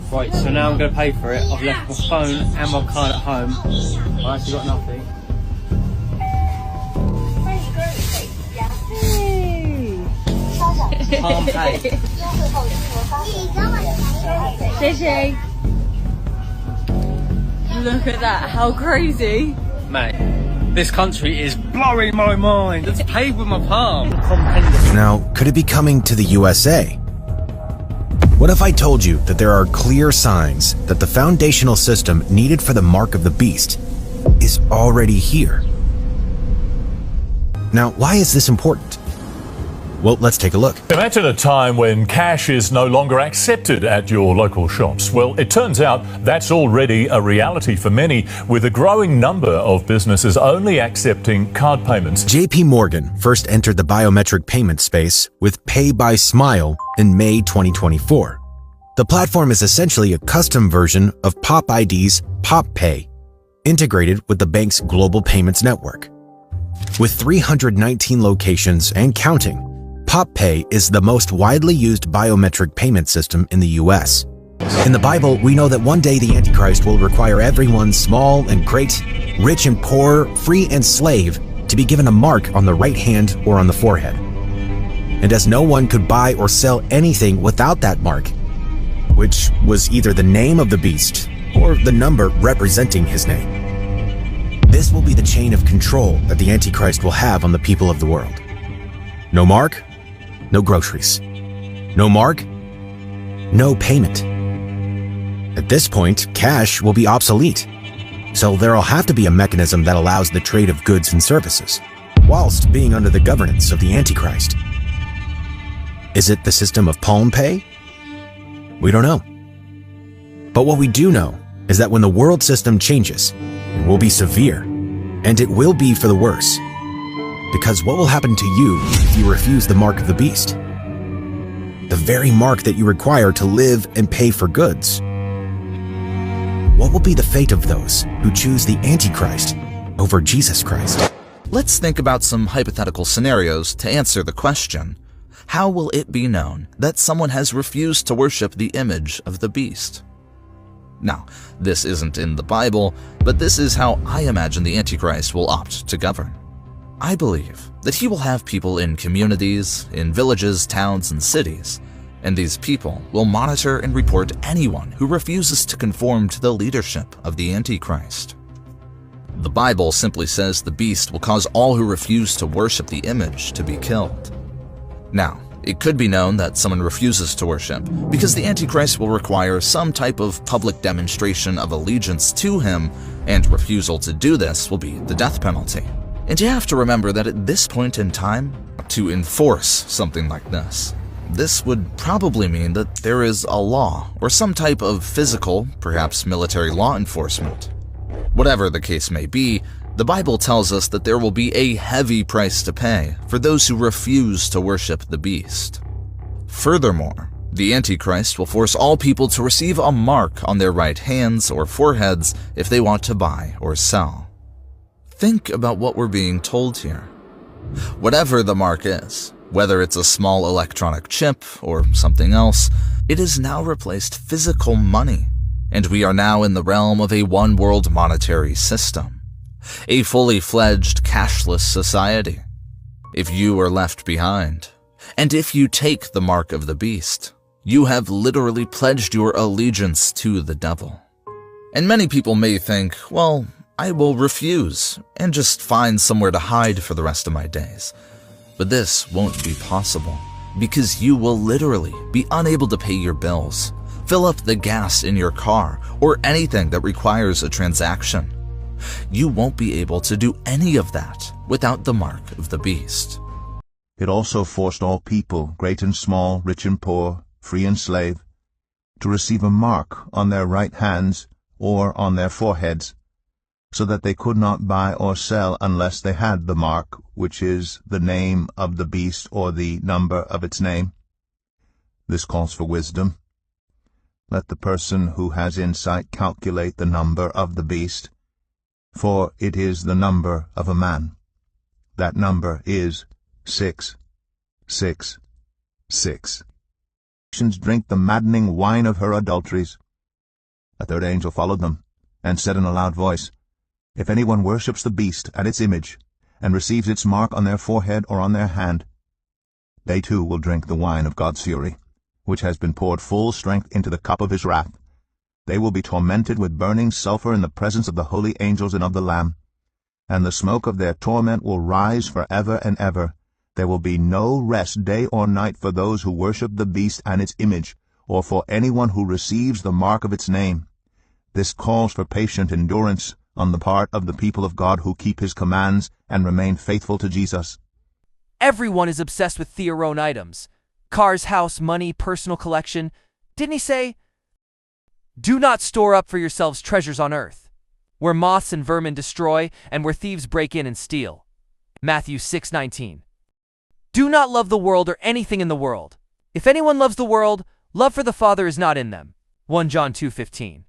Right, so now I'm going to pay for it. I've left my phone and my card at home. I actually got nothing. Palm pay. Look at that, how crazy. Mate, this country is blowing my mind. It's paid with my palm. Now, could it be coming to the USA? What if I told you that there are clear signs that the foundational system needed for the mark of the beast is already here? Now, why is this important? Well, let's take a look. Imagine a time when cash is no longer accepted at your local shops. Well, it turns out that's already a reality for many, with a growing number of businesses only accepting card payments. JP Morgan first entered the biometric payment space with Pay by Smile in May 2024. The platform is essentially a custom version of Pop ID's Pop Pay, integrated with the bank's global payments network. With 319 locations and counting, Pop Pay is the most widely used biometric payment system in the US. In the Bible, we know that one day the Antichrist will require everyone, small and great, rich and poor, free and slave, to be given a mark on the right hand or on the forehead. And as no one could buy or sell anything without that mark, which was either the name of the beast or the number representing his name, this will be the chain of control that the Antichrist will have on the people of the world. No mark, no groceries. No mark, no payment. At this point, cash will be obsolete. So there'll have to be a mechanism that allows the trade of goods and services, whilst being under the governance of the Antichrist. Is it the system of Palm Pay? We don't know. But what we do know is that when the world system changes, it will be severe, and it will be for the worse. Because what will happen to you if you refuse the mark of the beast? The very mark that you require to live and pay for goods. What will be the fate of those who choose the Antichrist over Jesus Christ? Let's think about some hypothetical scenarios to answer the question, how will it be known that someone has refused to worship the image of the beast? Now, this isn't in the Bible, but this is how I imagine the Antichrist will opt to govern. I believe that he will have people in communities, in villages, towns, and cities, and these people will monitor and report anyone who refuses to conform to the leadership of the Antichrist. The Bible simply says the beast will cause all who refuse to worship the image to be killed. Now, it could be known that someone refuses to worship because the Antichrist will require some type of public demonstration of allegiance to him, and refusal to do this will be the death penalty. And you have to remember that at this point in time, to enforce something like this would probably mean that there is a law or some type of physical, perhaps military law enforcement. Whatever the case may be, the Bible tells us that there will be a heavy price to pay for those who refuse to worship the beast. Furthermore, the Antichrist will force all people to receive a mark on their right hands or foreheads if they want to buy or sell. Think about what we're being told here. Whatever the mark is, whether it's a small electronic chip or something else, it has now replaced physical money, and we are now in the realm of a one-world monetary system, a fully fledged cashless society. If you are left behind, and if you take the mark of the beast, you have literally pledged your allegiance to the devil. And many people may think, well, I will refuse and just find somewhere to hide for the rest of my days. But this won't be possible because you will literally be unable to pay your bills, fill up the gas in your car, or anything that requires a transaction. You won't be able to do any of that without the mark of the beast. It also forced all people, great and small, rich and poor, free and slave, to receive a mark on their right hands or on their foreheads, so that they could not buy or sell unless they had the mark, which is the name of the beast or the number of its name. This calls for wisdom. Let the person who has insight calculate the number of the beast, for it is the number of a man. That number is 666. Nations drink the maddening wine of her adulteries. A third angel followed them, and said in a loud voice, If anyone worships the beast and its image, and receives its mark on their forehead or on their hand, they too will drink the wine of God's fury, which has been poured full strength into the cup of his wrath. They will be tormented with burning sulfur in the presence of the holy angels and of the Lamb. And the smoke of their torment will rise forever and ever. There will be no rest day or night for those who worship the beast and its image, or for anyone who receives the mark of its name. This calls for patient endurance on the part of the people of God who keep his commands and remain faithful to Jesus. Everyone is obsessed with Theo items. Cars, house, money, personal collection. Didn't he say, Do not store up for yourselves treasures on earth, where moths and vermin destroy and where thieves break in and steal. Matthew 6:19. Do not love the world or anything in the world. If anyone loves the world, love for the Father is not in them. 1 John 2:15.